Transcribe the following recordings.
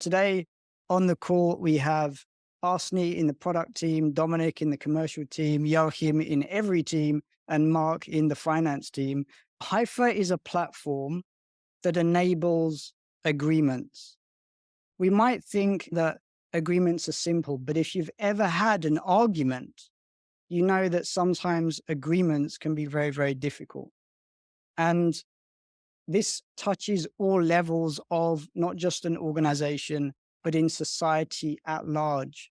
Today on the call, we have Arsney in the product team, Dominic in the commercial team, Joachim in every team, and Mark in the finance team. Hypha is a platform that enables agreements. We might think that agreements are simple, but if you've ever had an argument, you know that sometimes agreements can be very, very difficult. And this touches all levels of not just an organization, but in society at large.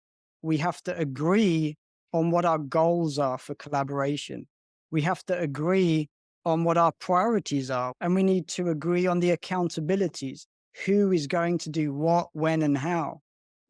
We have to agree on what our goals are for collaboration. We have to agree on what our priorities are, and we need to agree on the accountabilities. Who is going to do what, when, and how?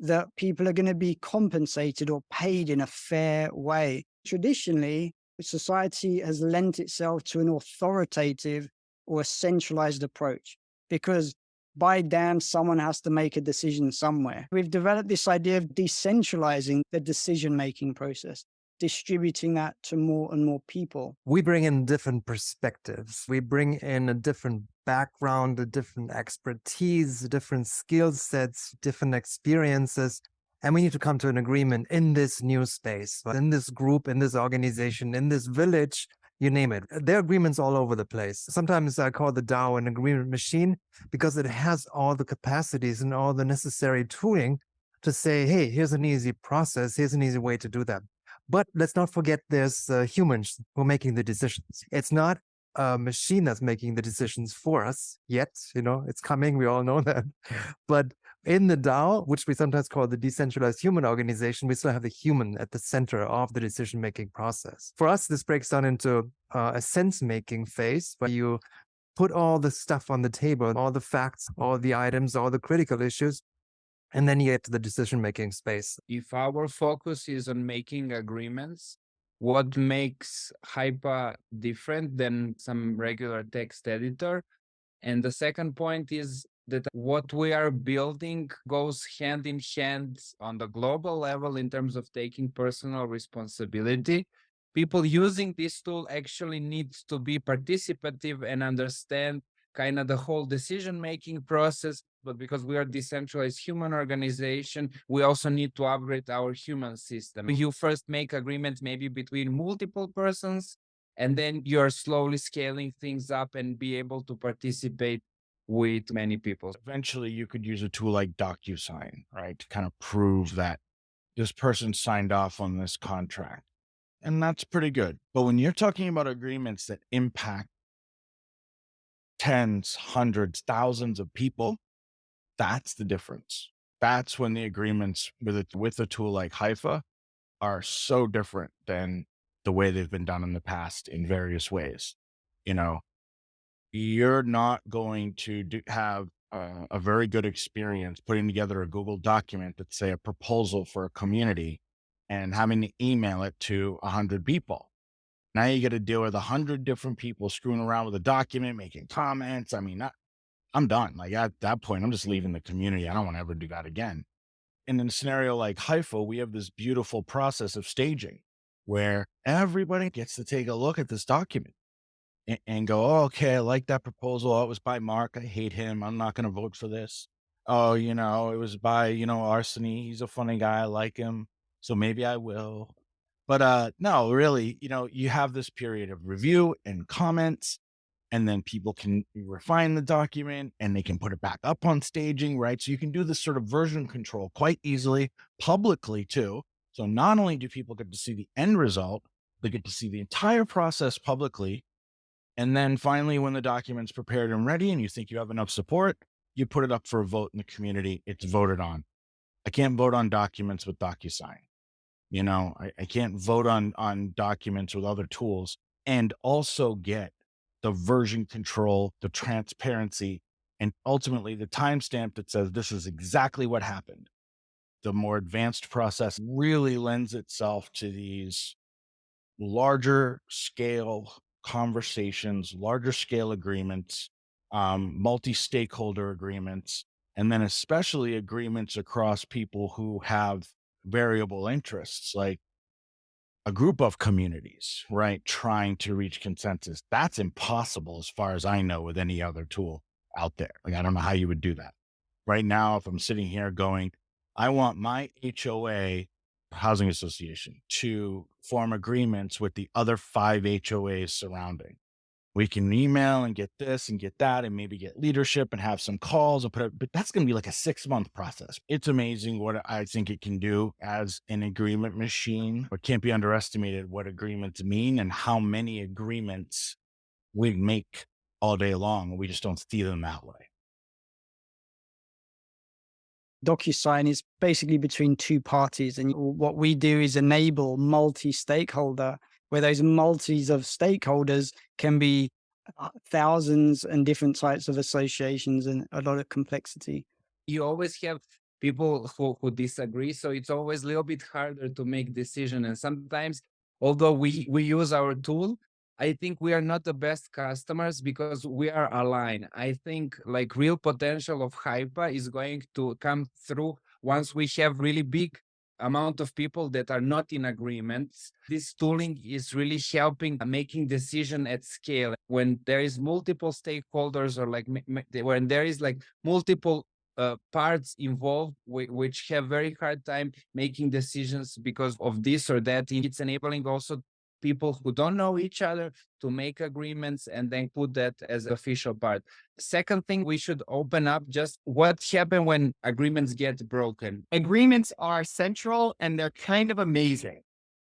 That people are going to be compensated or paid in a fair way. Traditionally, society has lent itself to an authoritative or a centralized approach because by damn, someone has to make a decision somewhere. We've developed this idea of decentralizing the decision-making process, distributing that to more and more people. We bring in different perspectives. We bring in a different background, a different expertise, different skill sets, different experiences. And we need to come to an agreement in this new space, in this group, in this organization, in this village, you name it. There are agreements all over the place. Sometimes I call the DAO an agreement machine because it has all the capacities and all the necessary tooling to say, hey, here's an easy process. Here's an easy way to do that. But let's not forget there's humans who are making the decisions. It's not a machine that's making the decisions for us yet. It's coming. We all know that. But in the DAO, which we sometimes call the decentralized human organization, we still have the human at the center of the decision-making process. For us, this breaks down into a sense-making phase where you put all the stuff on the table, all the facts, all the items, all the critical issues, and then you get to the decision-making space. If our focus is on making agreements, what makes Hypa different than some regular text editor? And the second point is that what we are building goes hand in hand on the global level in terms of taking personal responsibility. People using this tool actually need to be participative and understand kind of the whole decision-making process. But because we are decentralized human organization, we also need to upgrade our human system. You first make agreements maybe between multiple persons, and then you're slowly scaling things up and be able to participate with many people. Eventually, you could use a tool like DocuSign, right, to kind of prove that this person signed off on this contract. And that's pretty good. But when you're talking about agreements that impact tens, hundreds, thousands of people, that's the difference. That's when the agreements with a tool like Hypha are so different than the way they've been done in the past in various ways. You're not going to have a very good experience putting together a Google document that's, say, a proposal for a community and having to email it to 100 people. Now you got to deal with 100 different people screwing around with a document, making comments. I mean, I'm done. Like at that point, I'm just leaving the community. I don't want to ever do that again. And in a scenario like Hypha, we have this beautiful process of staging where everybody gets to take a look at this document and go, oh, okay, I like that proposal. Oh, it was by Mark. I hate him. I'm not going to vote for this. Oh, it was by, Arseny. He's a funny guy. I like him. So maybe I will. But no, really, you have this period of review and comments, and then people can refine the document and they can put it back up on staging, right? So you can do this sort of version control quite easily, publicly too. So not only do people get to see the end result, they get to see the entire process publicly. And then finally, when the document's prepared and ready and you think you have enough support, you put it up for a vote in the community. It's voted on. I can't vote on documents with DocuSign. I can't vote on documents with other tools and also get the version control, the transparency, and ultimately the timestamp that says this is exactly what happened. The more advanced process really lends itself to these larger scale conversations, larger scale agreements, multi-stakeholder agreements, and then especially agreements across people who have variable interests, like a group of communities, right? Trying to reach consensus. That's impossible as far as I know with any other tool out there. Like, I don't know how you would do that. Right now, if I'm sitting here going, I want my HOA, housing association, to form agreements with the other 5 HOAs surrounding. We can email and get this and get that and maybe get leadership and have some calls and put it, but that's going to be like a 6-month process. It's amazing what I think it can do as an agreement machine. It can't be underestimated what agreements mean and how many agreements we make all day long. We just don't see them that way. DocuSign is basically between two parties. And what we do is enable multi-stakeholder, where those multis of stakeholders can be thousands and different types of associations and a lot of complexity. You always have people who disagree. So it's always a little bit harder to make decision. And sometimes, although we use our tool, I think we are not the best customers because we are aligned. I think like real potential of Hypha is going to come through once we have really big amount of people that are not in agreements. This tooling is really helping making decision at scale. When there is multiple stakeholders or like when there is like multiple parts involved which have very hard time making decisions because of this or that, it's enabling also people who don't know each other to make agreements and then put that as an official part. Second thing, we should open up just what happens when agreements get broken. Agreements are central and they're kind of amazing.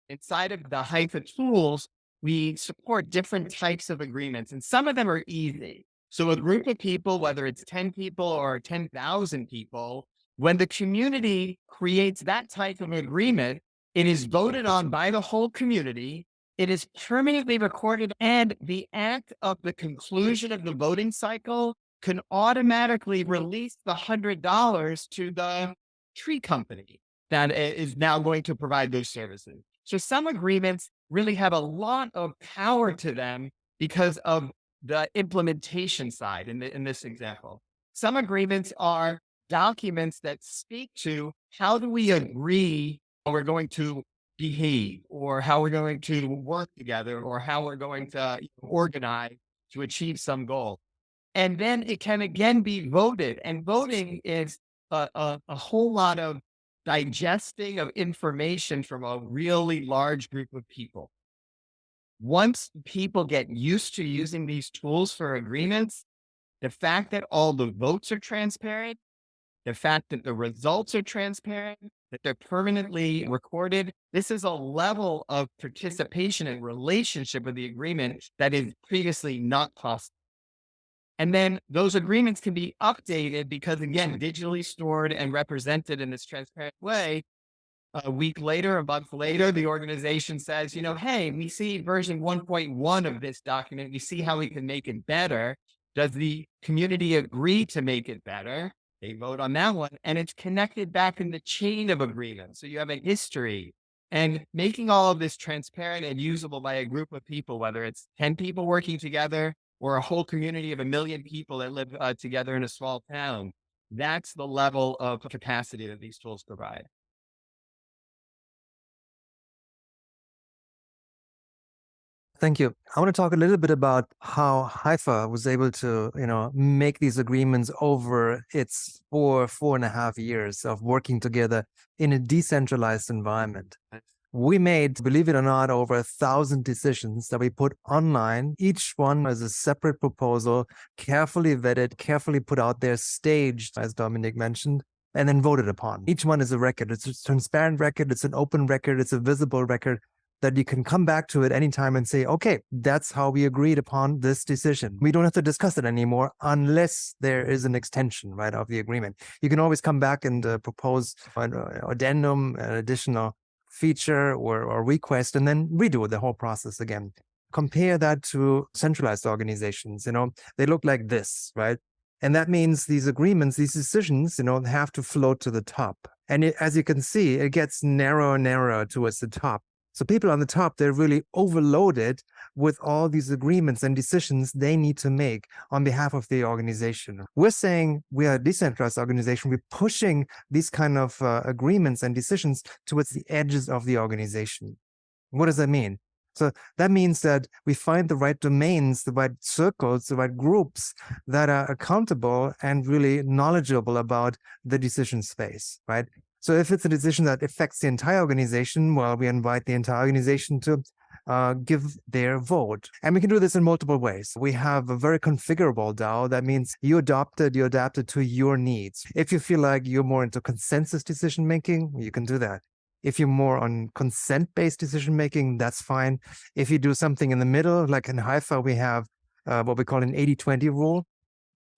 Inside of the Hypha tools, we support different types of agreements, and some of them are easy. So a group of people, whether it's 10 people or 10,000 people, when the community creates that type of agreement, it is voted on by the whole community. It is permanently recorded, and the act of the conclusion of the voting cycle can automatically release the $100 to the tree company that is now going to provide those services. So some agreements really have a lot of power to them because of the implementation side in this example. Some agreements are documents that speak to how do we agree we're going to behave, or how we're going to work together, or how we're going to organize to achieve some goal. And then it can again be voted. And voting is a whole lot of digesting of information from a really large group of people. Once people get used to using these tools for agreements, the fact that all the votes are transparent, the fact that the results are transparent, that they're permanently recorded, this is a level of participation and relationship with the agreement that is previously not possible. And then those agreements can be updated because, again, digitally stored and represented in this transparent way. A week later, a month later, the organization says, hey, we see version 1.1 of this document. We see how we can make it better. Does the community agree to make it better? They vote on that one, and it's connected back in the chain of agreements. So you have a history, and making all of this transparent and usable by a group of people, whether it's 10 people working together or a whole community of 1 million people that live together in a small town. That's the level of capacity that these tools provide. Thank you. I want to talk a little bit about how Hypha was able to, make these agreements over its 4.5 years of working together in a decentralized environment. We made, believe it or not, over 1,000 decisions that we put online. Each one as a separate proposal, carefully vetted, carefully put out there, staged, as Dominic mentioned, and then voted upon. Each one is a record. It's a transparent record. It's an open record. It's a visible record that you can come back to at any time and say, okay, that's how we agreed upon this decision. We don't have to discuss it anymore unless there is an extension, right, of the agreement. You can always come back and propose an addendum, an additional feature or request, and then redo the whole process again. Compare that to centralized organizations. They look like this, right? And that means these agreements, these decisions, have to float to the top. And as you can see, it gets narrower and narrower towards the top. So people on the top, they're really overloaded with all these agreements and decisions they need to make on behalf of the organization. We're saying we are a decentralized organization. We're pushing these kind of agreements and decisions towards the edges of the organization. What does that mean? So that means that we find the right domains, the right circles, the right groups that are accountable and really knowledgeable about the decision space, right? So if it's a decision that affects the entire organization, well, we invite the entire organization to give their vote. And we can do this in multiple ways. We have a very configurable DAO. That means you adapt it to your needs. If you feel like you're more into consensus decision making, you can do that. If you're more on consent-based decision making, that's fine. If you do something in the middle, like in Hypha, we have what we call an 80-20 rule.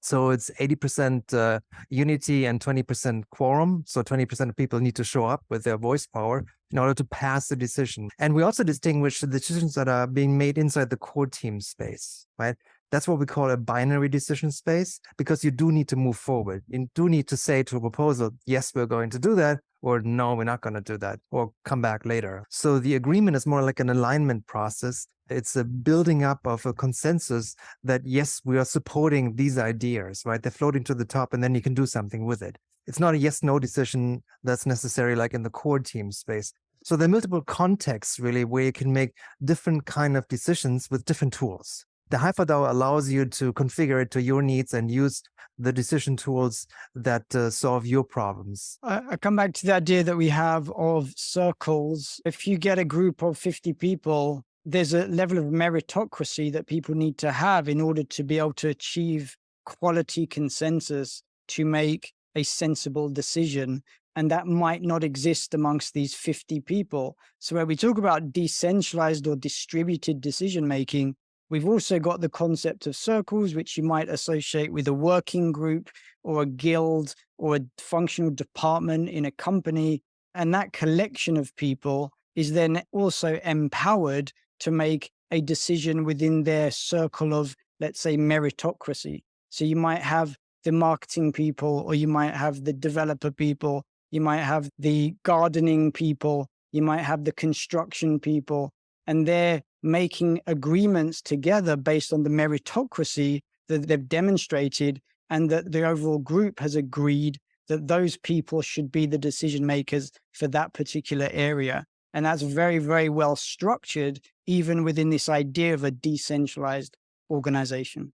So it's 80% unity and 20% quorum. So 20% of people need to show up with their voice power in order to pass the decision. And we also distinguish the decisions that are being made inside the core team space, right? That's what we call a binary decision space, because you do need to move forward. You do need to say to a proposal, yes, we're going to do that, or no, we're not going to do that, or come back later. So the agreement is more like an alignment process. It's a building up of a consensus that, yes, we are supporting these ideas, right? They're floating to the top, and then you can do something with it. It's not a yes-no decision that's necessary like in the core team space. So there are multiple contexts, really, where you can make different kind of decisions with different tools. The Hypha DAO allows you to configure it to your needs and use the decision tools that solve your problems. I come back to the idea that we have of circles. If you get a group of 50 people, there's a level of meritocracy that people need to have in order to be able to achieve quality consensus to make a sensible decision. And that might not exist amongst these 50 people. So when we talk about decentralized or distributed decision making, we've also got the concept of circles, which you might associate with a working group or a guild or a functional department in a company. And that collection of people is then also empowered to make a decision within their circle of, let's say, meritocracy. So you might have the marketing people, or you might have the developer people, you might have the gardening people, you might have the construction people, and they're making agreements together based on the meritocracy that they've demonstrated, and that the overall group has agreed that those people should be the decision makers for that particular area. And that's very, very well structured, even within this idea of a decentralized organization.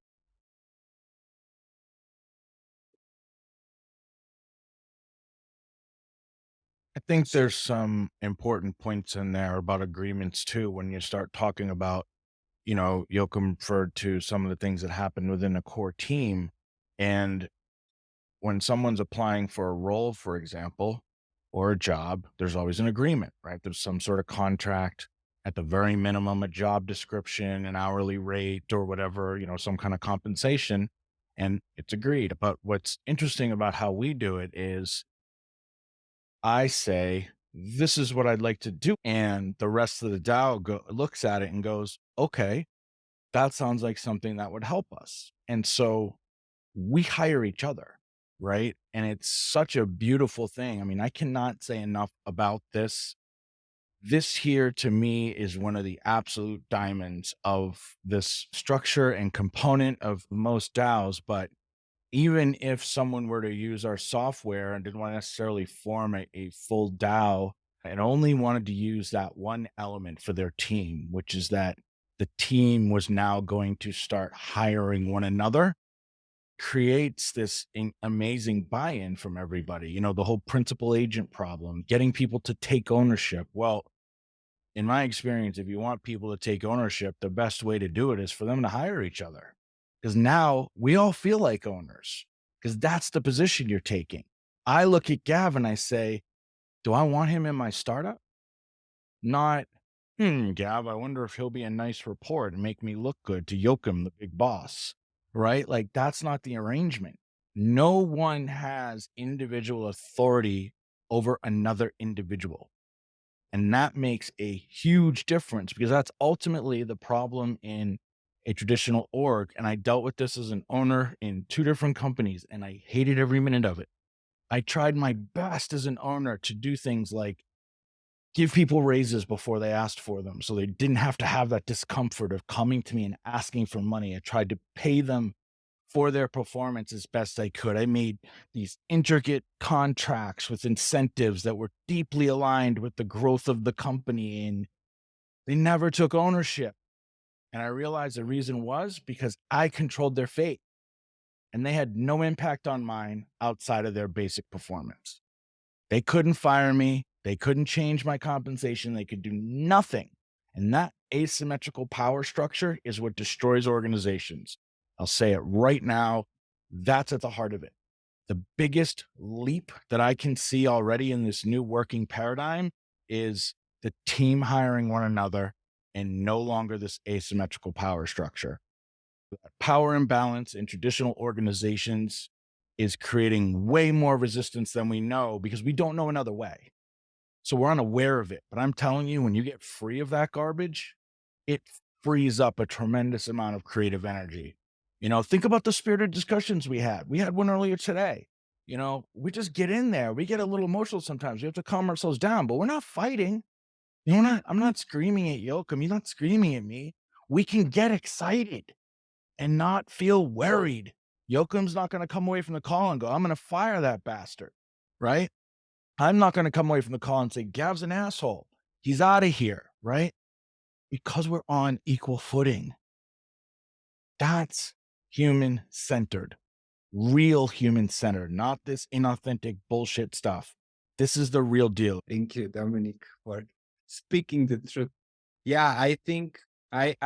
I think there's some important points in there about agreements too. When you start talking about, Joachim referred to some of the things that happen within a core team. And when someone's applying for a role, for example, or a job, there's always an agreement, right? There's some sort of contract, at the very minimum, a job description, an hourly rate, or whatever, some kind of compensation, and it's agreed. But what's interesting about how we do it is I say, this is what I'd like to do. And the rest of the DAO looks at it and goes, okay, that sounds like something that would help us. And so we hire each other, right? And it's such a beautiful thing. I mean, I cannot say enough about this. This here to me is one of the absolute diamonds of this structure and component of most DAOs. But even if someone were to use our software and didn't want to necessarily form a full DAO and only wanted to use that one element for their team, which is that the team was now going to start hiring one another, creates this amazing buy-in from everybody. The whole principal agent problem, getting people to take ownership. Well, in my experience, if you want people to take ownership, the best way to do it is for them to hire each other. Because now we all feel like owners, because that's the position you're taking. I look at Gav and I say, do I want him in my startup? Not, Gav, I wonder if he'll be a nice report and make me look good to Joachim, the big boss, right? Like, that's not the arrangement. No one has individual authority over another individual. And that makes a huge difference, because that's ultimately the problem in a traditional org. And I dealt with this as an owner in 2 different companies, and I hated every minute of it. I tried my best as an owner to do things like give people raises before they asked for them, so they didn't have to have that discomfort of coming to me and asking for money. I tried to pay them for their performance as best I could. I made these intricate contracts with incentives that were deeply aligned with the growth of the company, and They never took ownership. And I realized the reason was because I controlled their fate and they had no impact on mine outside of their basic performance. They couldn't fire me. They couldn't change my compensation. They could do nothing. And that asymmetrical power structure is what destroys organizations. I'll say it right now. That's at the heart of it. The biggest leap that I can see already in this new working paradigm is the team hiring one another and no longer this asymmetrical power structure. Power imbalance in traditional organizations is creating way more resistance than we know because we don't know another way. So we're unaware of it. But I'm telling you, when you get free of that garbage, it frees up a tremendous amount of creative energy. Think about the spirited discussions we had. We had one earlier today. We just get in there. We get a little emotional sometimes. We have to calm ourselves down, but we're not fighting. I'm not screaming at Yoakum. You're not screaming at me. We can get excited and not feel worried. Yoakum's not going to come away from the call and go, I'm going to fire that bastard, right? I'm not going to come away from the call and say, Gav's an asshole. He's out of here, right? Because we're on equal footing. That's human-centered, real human-centered, not this inauthentic bullshit stuff. This is the real deal. Thank you, Dominic, for speaking the truth. Yeah, I think I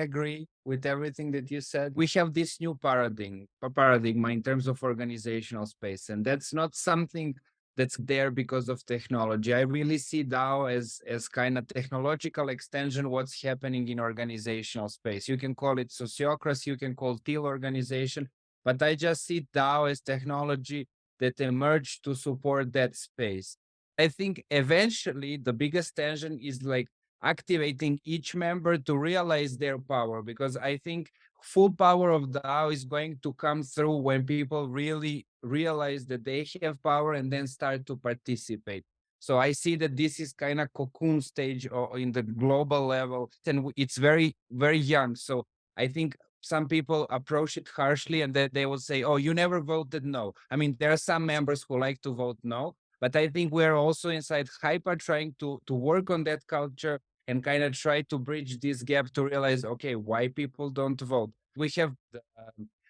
agree with everything that you said. We have this new paradigm in terms of organizational space, and that's not something that's there because of technology. I really see DAO as kind of technological extension what's happening in organizational space. You can call it sociocracy, you can call teal organization, but I just see DAO as technology that emerged to support that space. I think eventually the biggest tension is like activating each member to realize their power, because I think full power of DAO is going to come through when people really realize that they have power and then start to participate. So I see that this is kind of cocoon stage or in the global level, and it's very, very young. So I think some people approach it harshly and that they will say, oh, you never voted no. I mean, there are some members who like to vote no, but I think we're also inside Hypha trying to work on that culture and kind of try to bridge this gap to realize, okay, why people don't vote. We have the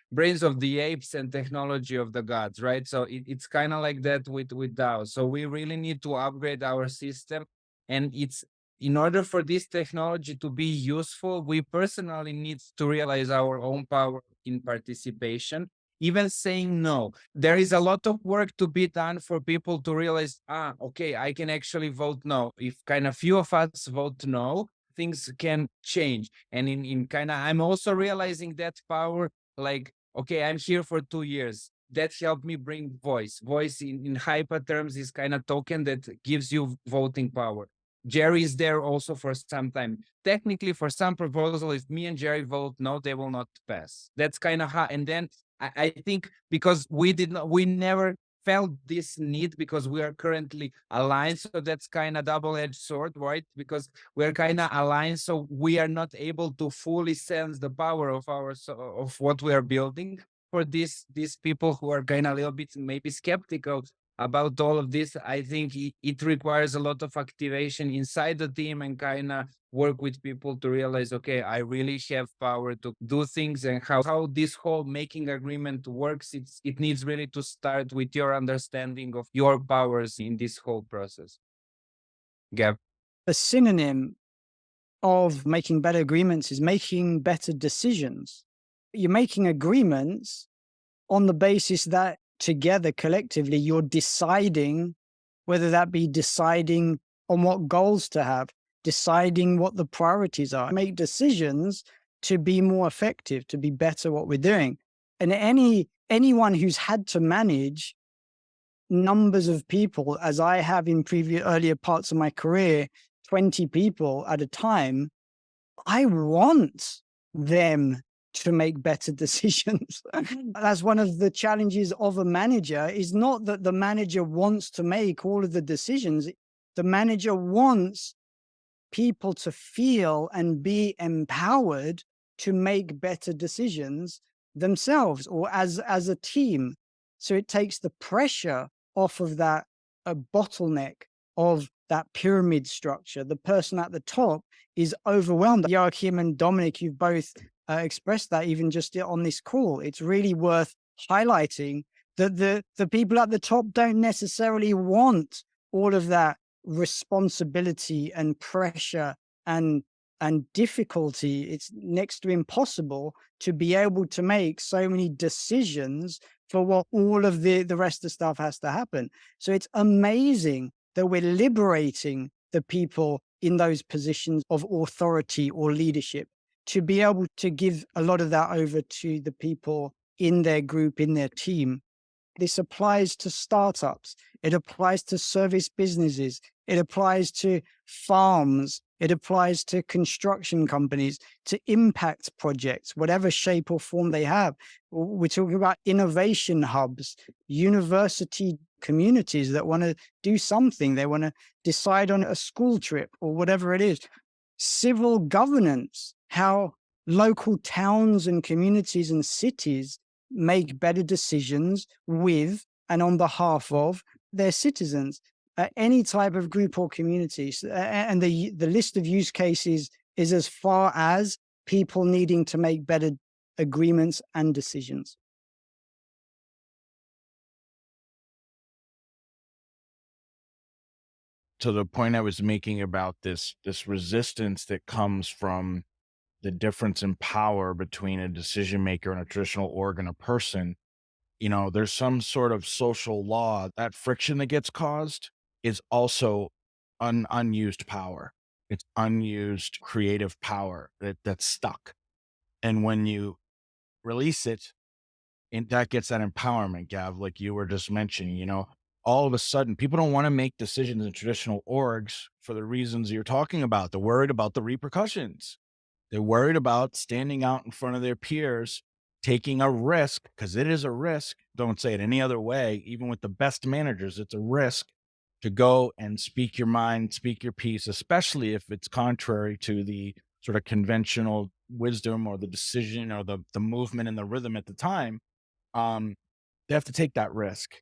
brains of the apes and technology of the gods, right? So it's kind of like that with DAO. So we really need to upgrade our system. And it's in order for this technology to be useful, we personally need to realize our own power in participation. Even saying no, there is a lot of work to be done for people to realize, okay, I can actually vote no. If kind of few of us vote no, things can change. And in kind of, I'm also realizing that power, like, okay, I'm here for 2 years. That helped me bring voice. Voice in Hypha terms is kind of token that gives you voting power. Jerry is there also for some time. Technically, for some proposal, if me and Jerry vote no, they will not pass. That's kind of how. And then I think because we never felt this need because we are currently aligned. So that's kind of double-edged sword, right? Because we're kind of aligned, so we are not able to fully sense the power of of what we are building. For these people who are kind of a little bit maybe skeptical about all of this, I think it requires a lot of activation inside the team and kind of work with people to realize, okay, I really have power to do things, and how this whole making agreement works. It needs really to start with your understanding of your powers in this whole process. Gav. A synonym of making better agreements is making better decisions. You're making agreements on the basis that together, collectively, you're deciding, whether that be deciding on what goals to have, deciding what the priorities are, make decisions to be more effective, to be better what we're doing. And anyone who's had to manage numbers of people, as I have in earlier parts of my career, 20 people at a time, I want them to make better decisions. That's one of the challenges of a manager, is not that the manager wants to make all of the decisions. The manager wants people to feel and be empowered to make better decisions themselves or as a team. So it takes the pressure off of that bottleneck of that pyramid structure. The person at the top is overwhelmed. Joachim and Dominic, you've both expressed that even just on this call. It's really worth highlighting that the people at the top don't necessarily want all of that responsibility and pressure and difficulty. It's next to impossible to be able to make so many decisions for what all of the rest of the stuff has to happen. So it's amazing that we're liberating the people in those positions of authority or leadership to be able to give a lot of that over to the people in their group, in their team. This applies to startups. It applies to service businesses. It applies to farms. It applies to construction companies, to impact projects, whatever shape or form they have. We're talking about innovation hubs, university communities that want to do something. They want to decide on a school trip or whatever it is. Civil governance, how local towns and communities and cities make better decisions with and on behalf of their citizens. Any type of group or community. And the list of use cases is as far as people needing to make better agreements and decisions. To the point I was making about this resistance that comes from the difference in power between a decision maker and a traditional org and a person, there's some sort of social law. That friction that gets caused is also unused power. It's unused creative power that's stuck. And when you release it, and that gets that empowerment, Gav, like you were just mentioning, all of a sudden people don't want to make decisions in traditional orgs for the reasons you're talking about. They're worried about the repercussions. They're worried about standing out in front of their peers, taking a risk, because it is a risk. Don't say it any other way. Even with the best managers, it's a risk to go and speak your mind, speak your piece, especially if it's contrary to the sort of conventional wisdom or the decision or the movement and the rhythm at the time. They have to take that risk.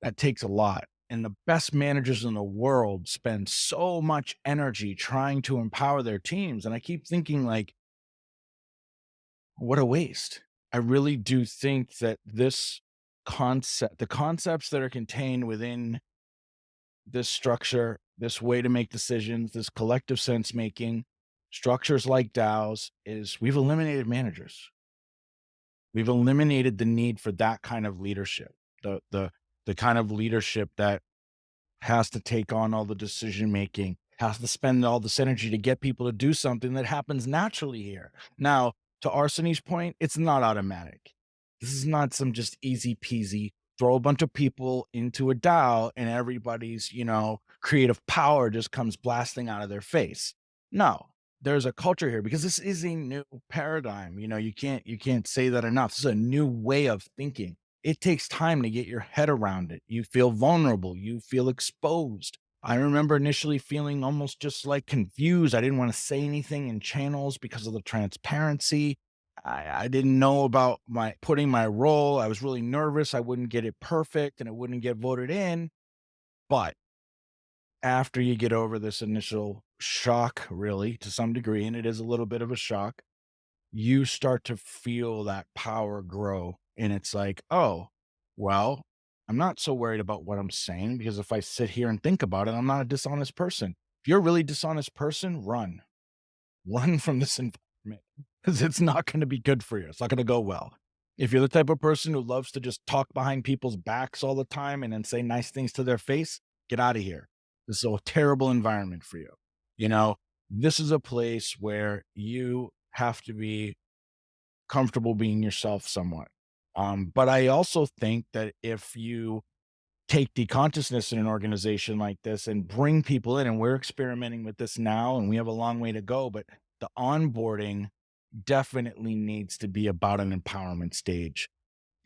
That takes a lot. And the best managers in the world spend so much energy trying to empower their teams. And I keep thinking, like, what a waste. I really do think that the concepts that are contained within this structure, this way to make decisions, this collective sense making, structures like DAOs, is we've eliminated managers. We've eliminated the need for that kind of leadership, the kind of leadership that has to take on all the decision making, has to spend all this energy to get people to do something that happens naturally here. Now, to Arseni's point, it's not automatic. This is not some just easy peasy throw a bunch of people into a DAO and everybody's, creative power just comes blasting out of their face. No, there's a culture here because this is a new paradigm. You can't say that enough. This is a new way of thinking. It takes time to get your head around it. You feel vulnerable. You feel exposed. I remember initially feeling almost just like confused. I didn't want to say anything in channels because of the transparency. I didn't know about putting my role. I was really nervous. I wouldn't get it perfect and it wouldn't get voted in. But after you get over this initial shock, really, to some degree, and it is a little bit of a shock, you start to feel that power grow. And it's like, oh, well, I'm not so worried about what I'm saying because if I sit here and think about it, I'm not a dishonest person. If you're a really dishonest person, run from this environment because it's not going to be good for you. It's not going to go well. If you're the type of person who loves to just talk behind people's backs all the time and then say nice things to their face, get out of here. This is a terrible environment for you. This is a place where you have to be comfortable being yourself somewhat. But I also think that if you take the consciousness in an organization like this and bring people in, and we're experimenting with this now and we have a long way to go, but the onboarding definitely needs to be about an empowerment stage,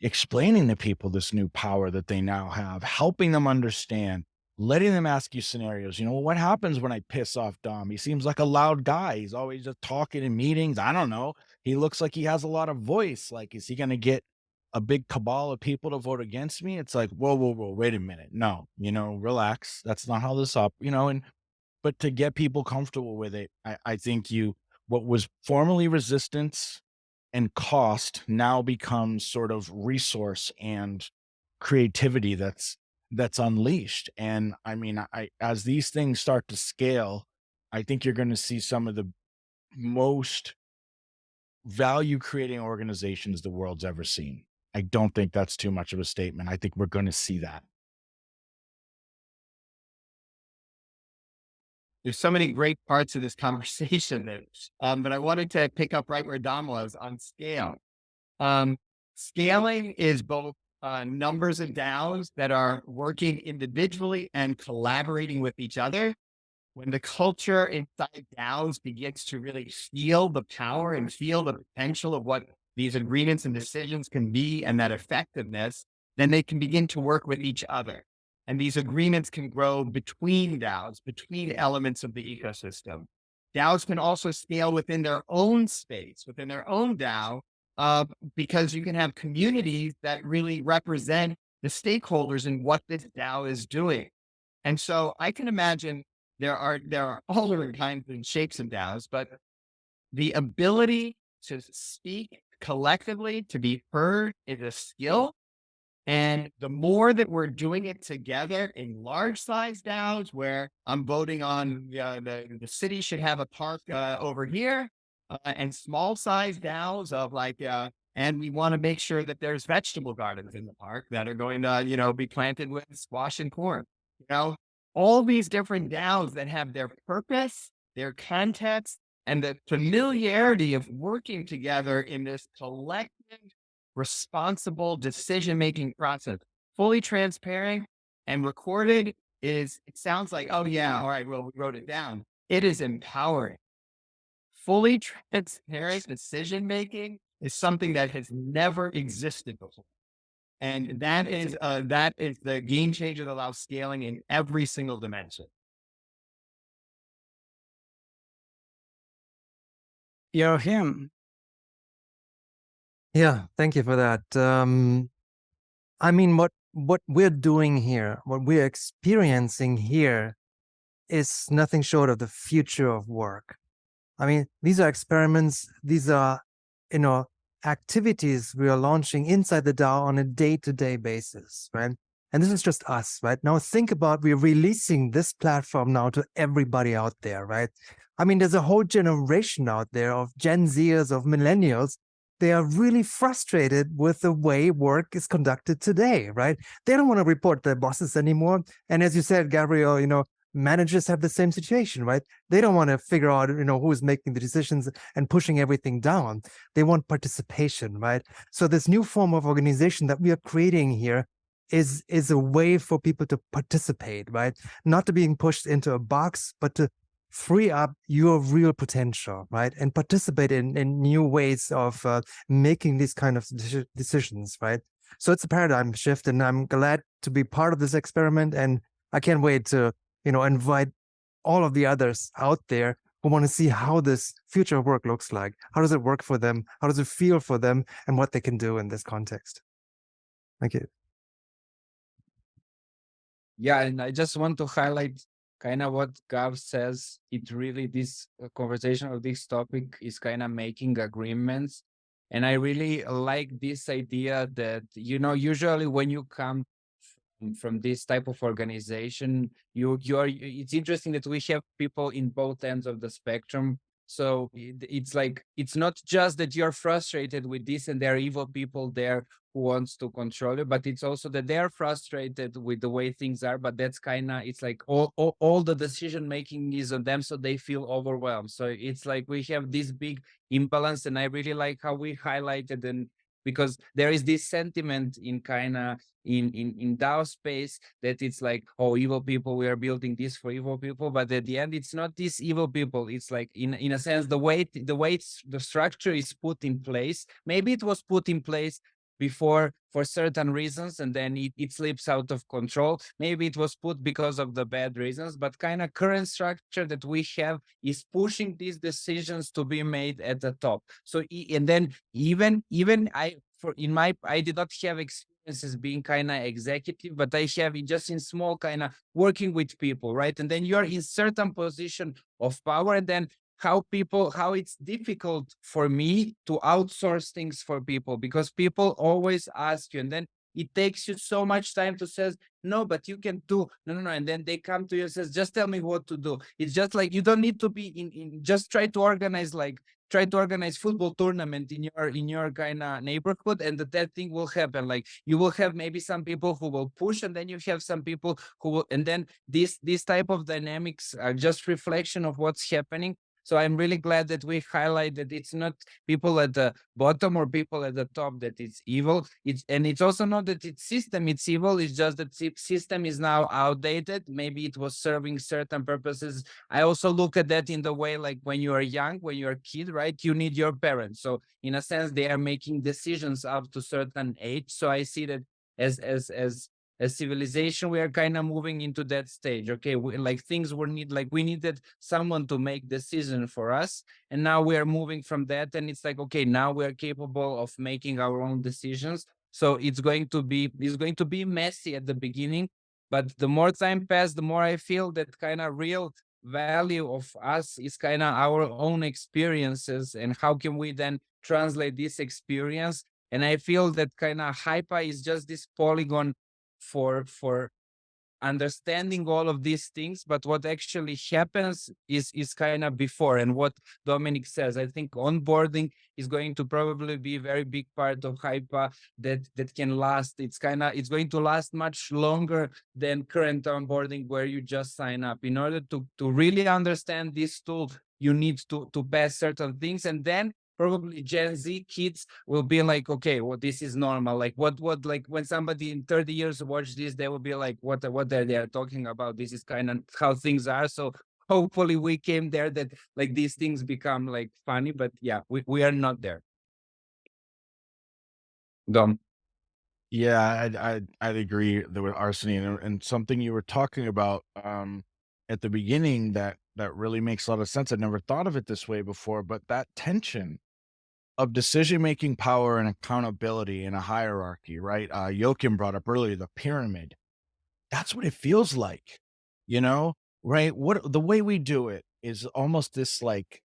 explaining to people this new power that they now have, helping them understand, letting them ask you scenarios. What happens when I piss off Dom? He seems like a loud guy. He's always just talking in meetings. I don't know. He looks like he has a lot of voice. Like, is he going to get a big cabal of people to vote against me? It's like, whoa, wait a minute. No, relax. That's not how this and but to get people comfortable with it, I think what was formerly resistance and cost now becomes sort of resource and creativity that's unleashed. And I mean, as these things start to scale, I think you're going to see some of the most value creating organizations the world's ever seen. I don't think that's too much of a statement. I think we're going to see that. There's so many great parts of this conversation there. But I wanted to pick up right where Dom was on scale. Scaling is both numbers of DAOs that are working individually and collaborating with each other. When the culture inside DAOs begins to really feel the power and feel the potential of what these agreements and decisions can be and that effectiveness, then they can begin to work with each other. And these agreements can grow between DAOs, between elements of the ecosystem. DAOs can also scale within their own space, within their own DAO, because you can have communities that really represent the stakeholders in what this DAO is doing. And so I can imagine there are all different kinds and shapes of DAOs, but the ability to speak collectively, to be heard, is a skill. And the more that we're doing it together in large size DAOs, where I'm voting on the city should have a park over here, and small size DAOs of like, and we want to make sure that there's vegetable gardens in the park that are going to, be planted with squash and corn. All these different DAOs that have their purpose, their context, and the familiarity of working together in this collective, responsible decision-making process, fully transparent and recorded it sounds like, oh yeah, all right, well, we wrote it down. It is empowering. Fully transparent decision-making is something that has never existed before. And that is the game changer that allows scaling in every single dimension. Joachim. Yeah, thank you for that. I mean, what we're doing here, what we're experiencing here is nothing short of the future of work. I mean, these are experiments, these are, activities we are launching inside the DAO on a day-to-day basis, right? And this is just us, right? Now think about, we're releasing this platform now to everybody out there, right? I mean, there's a whole generation out there of Gen Zers, of millennials. They are really frustrated with the way work is conducted today, right? They don't want to report their bosses anymore. And as you said, Gabriel, managers have the same situation, right? They don't want to figure out, who is making the decisions and pushing everything down. They want participation, right? So this new form of organization that we are creating here is a way for people to participate, right? Not to being pushed into a box, but to free up your real potential, right? And participate in new ways of making these kind of decisions, right? So it's a paradigm shift, and I'm glad to be part of this experiment. And I can't wait to invite all of the others out there who want to see how this future of work looks like. How does it work for them? How does it feel for them? And what they can do in this context. Thank you. Yeah, and I just want to highlight kind of what Gav says. It really, this conversation of this topic is kind of making agreements. And I really like this idea that, usually when you come from this type of organization, it's interesting that we have people in both ends of the spectrum. So it's like, it's not just that you're frustrated with this and there are evil people there who wants to control you, but it's also that they're frustrated with the way things are, but that's kind of, it's like all the decision making is on them, so they feel overwhelmed. So it's like we have this big imbalance, and I really like how we highlighted, and because there is this sentiment in kind of in DAO space that it's like, oh, evil people, we are building this for evil people, but at the end it's not these evil people. It's like in a sense the way the structure is put in place, maybe it was put in place before for certain reasons, and then it slips out of control. Maybe it was put because of the bad reasons, but kind of current structure that we have is pushing these decisions to be made at the top. So and then even I did not have experience experiences being kind of executive, but I have it just in small kind of working with people, right? And then you're in certain position of power, and then how it's difficult for me to outsource things for people because people always ask you, and then it takes you so much time to say, no, but you can do, no. And then they come to you and says, just tell me what to do. It's just like, you don't need to be just try to organize football tournament in your kind of neighborhood, and that thing will happen. Like, you will have maybe some people who will push, and then you have some people who will, and then these type of dynamics are just reflection of what's happening. So I'm really glad that we highlight that it's not people at the bottom or people at the top that it's evil. It's also not that it's system it's evil. It's just that system is now outdated. Maybe it was serving certain purposes. I also look at that in the way, like, when you are young, when you're a kid, right? You need your parents. So in a sense, they are making decisions up to certain age. So I see that as civilization, we are kind of moving into that stage. Okay, we needed someone to make decision for us, and now we are moving from that, and it's like, okay, now we are capable of making our own decisions. So it's going to be messy at the beginning, but the more time passes, the more I feel that kind of real value of us is kind of our own experiences, and how can we then translate this experience. And I feel that kind of Hypa is just this polygon for understanding all of these things, but what actually happens is kind of before. And what Dominic says, I think onboarding is going to probably be a very big part of Hypa that can last. It's going to last much longer than current onboarding, where you just sign up. In order to really understand this tool, you need to pass certain things, and then probably Gen Z kids will be like, okay, well, this is normal. Like, what, like, when somebody in 30 years watch this, they will be like, what are they talking about? This is kind of how things are. So hopefully we came there, that like these things become like funny, but yeah, we are not there. Dom. Yeah, I'd agree there with Arseny, and something you were talking about at the beginning that really makes a lot of sense. I'd never thought of it this way before, but that tension of decision-making power and accountability in a hierarchy, right? Joachim brought up earlier the pyramid. That's what it feels like, you know, right? What the way we do it is almost this like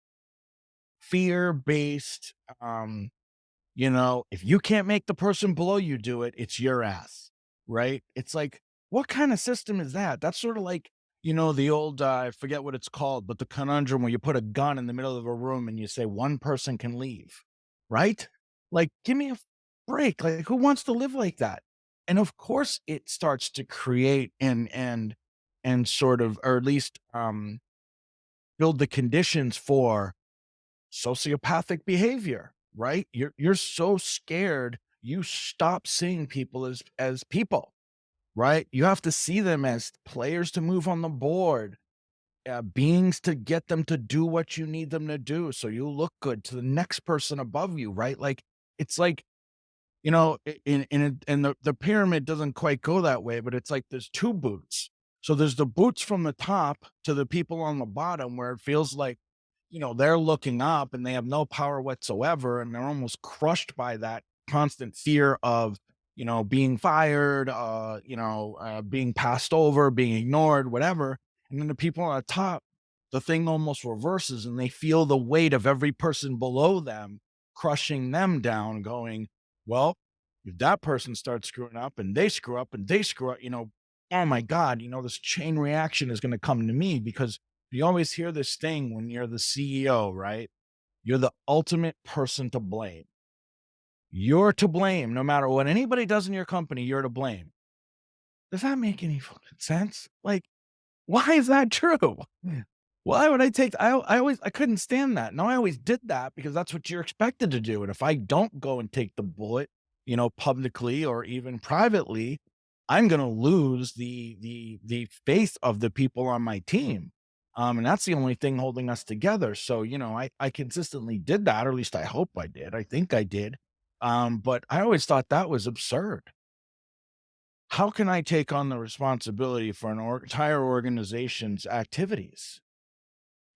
fear-based, if you can't make the person below you do it, it's your ass, right? It's like, what kind of system is that? That's sort of like, the old, I forget what it's called, but the conundrum where you put a gun in the middle of a room and you say one person can leave, right? Like, give me a break. Like, who wants to live like that? And of course, it starts to create and sort of, or at least build the conditions for sociopathic behavior, right? You're so scared, you stop seeing people as people, right? You have to see them as players to move on the board, beings to get them to do what you need them to do, so you look good to the next person above you, right? Like, it's like, in the pyramid doesn't quite go that way, but it's like there's two boots. So there's the boots from the top to the people on the bottom, where it feels like, they're looking up and they have no power whatsoever, and they're almost crushed by that constant fear of, being fired, being passed over, being ignored, whatever. And then the people on the top, the thing almost reverses, and they feel the weight of every person below them crushing them down, going, well, if that person starts screwing up and they screw up and they screw up, oh my God, this chain reaction is going to come to me. Because you always hear this thing when you're the CEO, right? You're the ultimate person to blame. You're to blame. No matter what anybody does in your company, you're to blame. Does that make any fucking sense? Like, why is that true? Why would I I couldn't stand that. No, I always did that because that's what you're expected to do. And if I don't go and take the bullet, publicly or even privately, I'm going to lose the faith of the people on my team. And that's the only thing holding us together. So, I consistently did that, or at least I hope I did. I think I did. But I always thought that was absurd. How can I take on the responsibility for an entire organization's activities?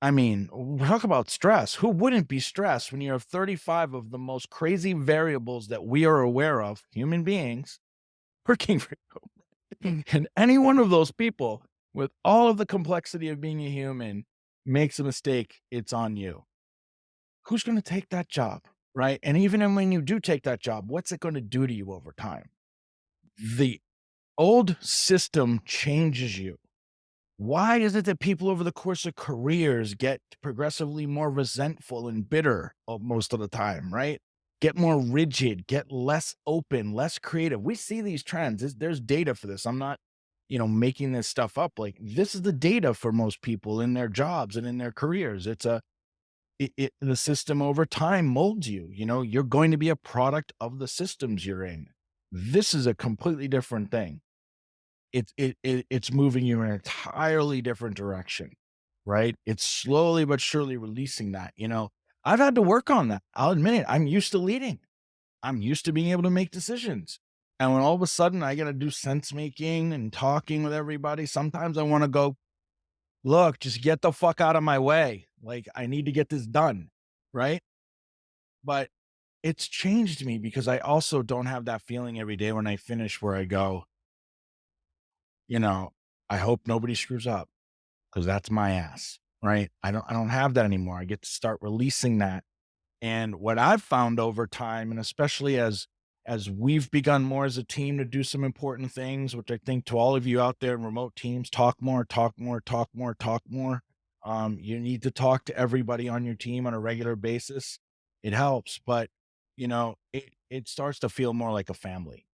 I mean, talk about stress. Who wouldn't be stressed when you have 35 of the most crazy variables that we are aware of, human beings, working for you. And any one of those people, with all of the complexity of being a human, makes a mistake, it's on you. Who's going to take that job? Right. And even when you do take that job, what's it going to do to you over time? The old system changes you. Why is it that people over the course of careers get progressively more resentful and bitter most of the time, right? Get more rigid, get less open, less creative. We see these trends. There's data for this. I'm not, making this stuff up. Like, this is the data for most people in their jobs and in their careers. The system over time molds you. You're going to be a product of the systems you're in. This is a completely different thing. It's moving you in an entirely different direction, right? It's slowly but surely releasing that. I've had to work on that. I'll admit it. I'm used to leading. I'm used to being able to make decisions. And when all of a sudden I got to do sense making and talking with everybody, sometimes I want to go, look, just get the fuck out of my way. Like, I need to get this done, right? But it's changed me because I also don't have that feeling every day when I finish where I go, I hope nobody screws up, because that's my ass, right? I don't have that anymore. I get to start releasing that. And what I've found over time, and especially as we've begun more as a team to do some important things, which I think to all of you out there in remote teams, talk more, talk more, talk more, talk more. You need to talk to everybody on your team on a regular basis. It helps, but it starts to feel more like a family.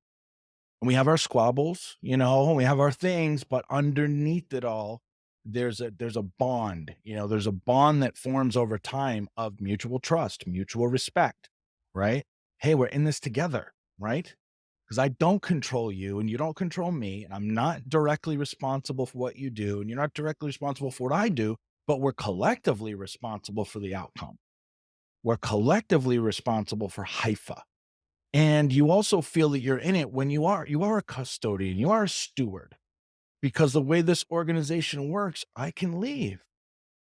And we have our squabbles, we have our things, but underneath it all, there's a bond. There's a bond that forms over time of mutual trust, mutual respect, right? Hey, we're in this together, right? Because I don't control you and you don't control me. And I'm not directly responsible for what you do, and you're not directly responsible for what I do, but we're collectively responsible for the outcome. We're collectively responsible for Hypha. And you also feel that you're in it when you are a custodian, you are a steward, because the way this organization works, I can leave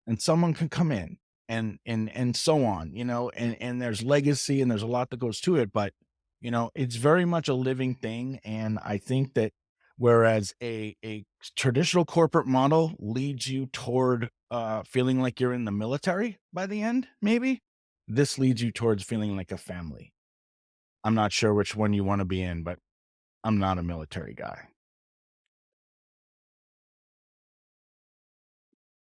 and someone can come in and so on, and there's legacy and there's a lot that goes to it, but it's very much a living thing. And I think that whereas a traditional corporate model leads you toward feeling like you're in the military by the end, maybe this leads you towards feeling like a family. I'm not sure which one you want to be in, but I'm not a military guy.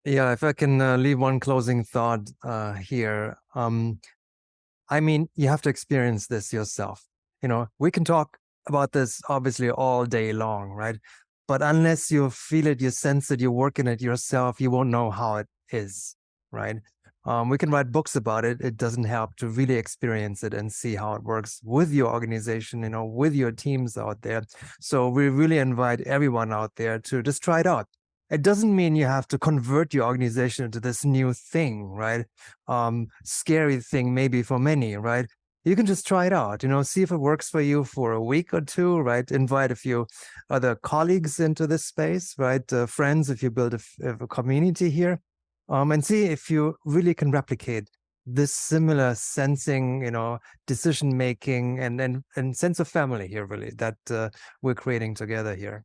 Yeah, if I can leave one closing thought here. I mean, you have to experience this yourself. We can talk about this obviously all day long, right? But unless you feel it, you sense it, you work in it yourself, you won't know how it is, right? We can write books about it. It doesn't help to really experience it and see how it works with your organization, with your teams out there. So we really invite everyone out there to just try it out. It doesn't mean you have to convert your organization into this new thing, right? Scary thing maybe for many, right? You can just try it out, see if it works for you for a week or two, right? Invite a few other colleagues into this space, right? Friends, if you build a community here, and see if you really can replicate this similar sensing, decision making and sense of family here, really, that we're creating together here.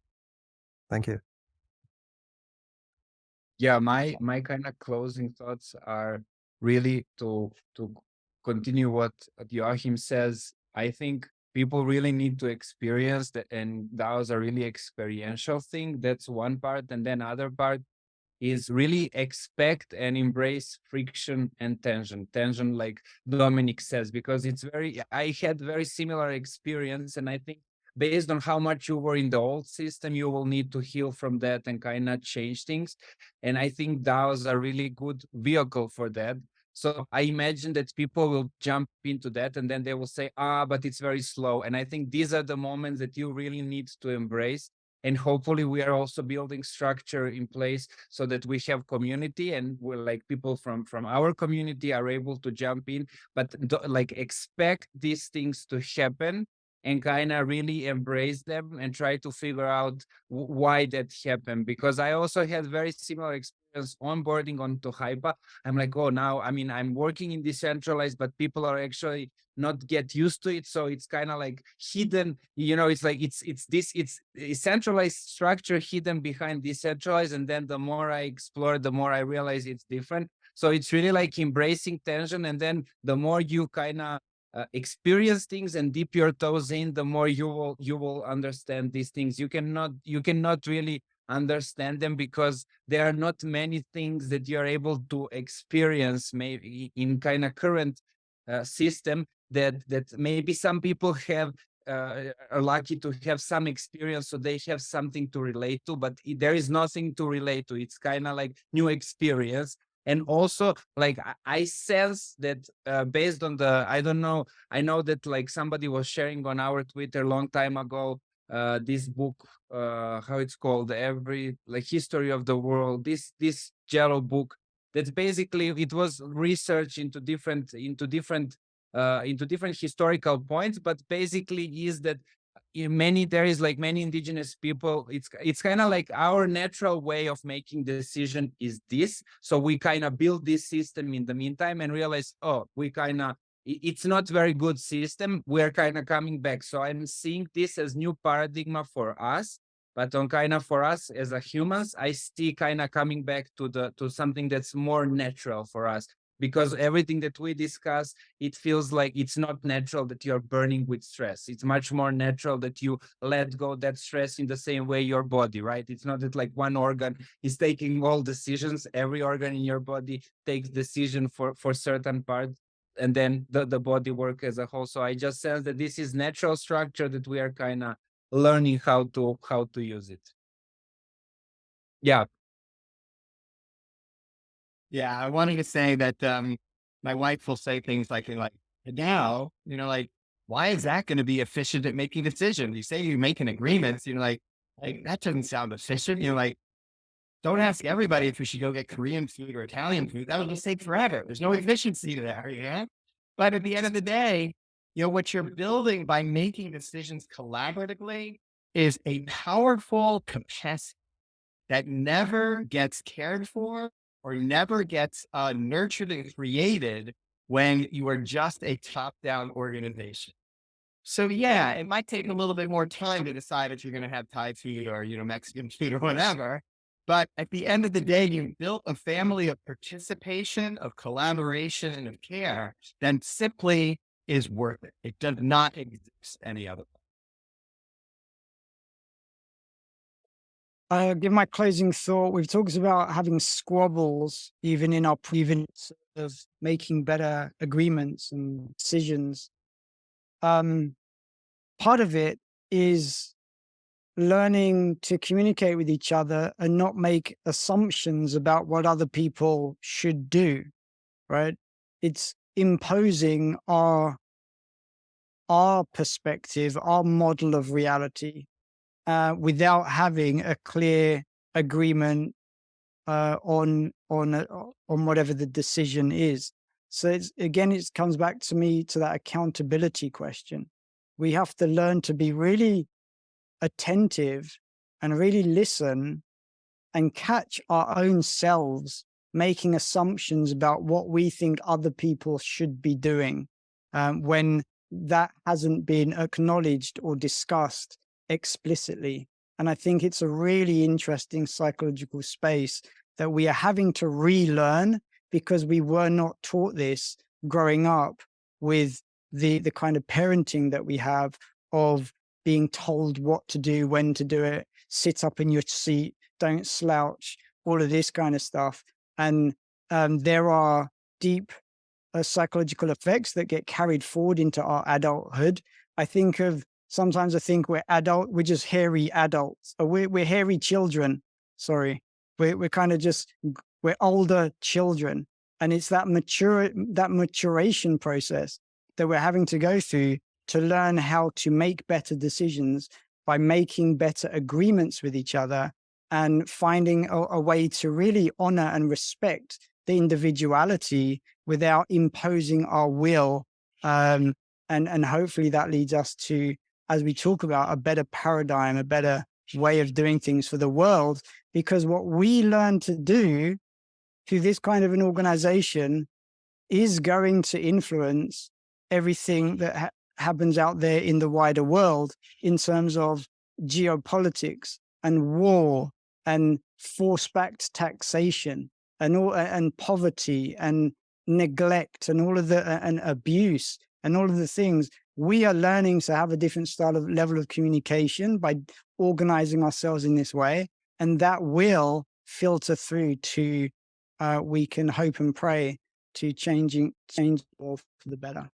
Thank you. Yeah, my kind of closing thoughts are really to continue what Joachim says. I think people really need to experience that, and that was a really experiential thing. That's one part, and then other part is really expect and embrace friction and tension, like Dominic says, because I had very similar experience, and I think based on how much you were in the old system, you will need to heal from that and kind of change things. And I think DAO is a really good vehicle for that. So I imagine that people will jump into that and then they will say, but it's very slow. And I think these are the moments that you really need to embrace. And hopefully we are also building structure in place so that we have community, and we're like people from our community are able to jump in, but expect these things to happen and kind of really embrace them and try to figure out why that happened. Because I also had very similar experience onboarding onto Hypa. I'm like, oh, now, I mean, I'm working in decentralized, but people are actually not get used to it. So it's kind of like hidden, it's like, it's a centralized structure hidden behind decentralized. And then the more I explore, the more I realize it's different. So it's really like embracing tension. And then the more you kind of experience things and dip your toes in, the more you will understand these things. You cannot really understand them because there are not many things that you're able to experience maybe in kind of current system that maybe some people have are lucky to have some experience, so they have something to relate to, but there is nothing to relate to. It's kind of like new experience. And also, like, I sense that based on I don't know, I know that like somebody was sharing on our Twitter a long time ago, this book, how it's called, every like history of the world, this yellow book, that's basically, it was research into different historical points, but basically is that there is like many indigenous people, it's kind of like our natural way of making decision is this, so we kind of build this system in the meantime and realize, oh, we kind of, it's not very good system, we're kind of coming back. So I'm seeing this as new paradigm for us, but on kind of for us as a humans, I see kind of coming back to something that's more natural for us, because everything that we discuss, it feels like it's not natural that you're burning with stress. It's much more natural that you let go that stress in the same way your body, right? It's not that like one organ is taking all decisions. Every organ in your body takes decision for certain parts, and then the body work as a whole. So I just sense that this is natural structure that we are kind of learning how to use it. Yeah. Yeah, I wanted to say that my wife will say things like now, like, why is that going to be efficient at making decisions? You say you're making agreements, like that doesn't sound efficient. Like, don't ask everybody if we should go get Korean food or Italian food. That would just take forever. There's no efficiency there, yeah. But at the end of the day, what you're building by making decisions collaboratively is a powerful capacity that never gets cared for or never gets nurtured and created when you are just a top-down organization. So yeah, it might take a little bit more time to decide if you're going to have Thai food or, Mexican food or whatever. But at the end of the day, you built a family of participation, of collaboration, and of care that simply is worth it. It does not exist any other way. I'll give my closing thought. We've talked about having squabbles, even in our previous of making better agreements and decisions. Part of it is learning to communicate with each other and not make assumptions about what other people should do, right? It's imposing our perspective, our model of reality, without having a clear agreement on whatever the decision is. So it comes back to me to that accountability question. We have to learn to be really attentive and really listen and catch our own selves making assumptions about what we think other people should be doing, when that hasn't been acknowledged or discussed explicitly. And I think it's a really interesting psychological space that we are having to relearn, because we were not taught this growing up with the kind of parenting that we have of being told what to do, when to do it, sit up in your seat, don't slouch, all of this kind of stuff. And there are deep psychological effects that get carried forward into our adulthood. Sometimes I think we're just hairy adults. Or we're hairy children. Sorry. We're kind of we're older children. And it's that maturation process that we're having to go through to learn how to make better decisions by making better agreements with each other and finding a way to really honor and respect the individuality without imposing our will. And hopefully that leads us to as we talk about, a better paradigm, a better way of doing things for the world. Because what we learn to do through this kind of an organization is going to influence everything that happens out there in the wider world in terms of geopolitics and war and force-backed taxation and poverty and neglect and all of the and abuse and all of the things. We are learning to have a different level of communication by organizing ourselves in this way, and that will filter through to we can hope and pray to change for the better.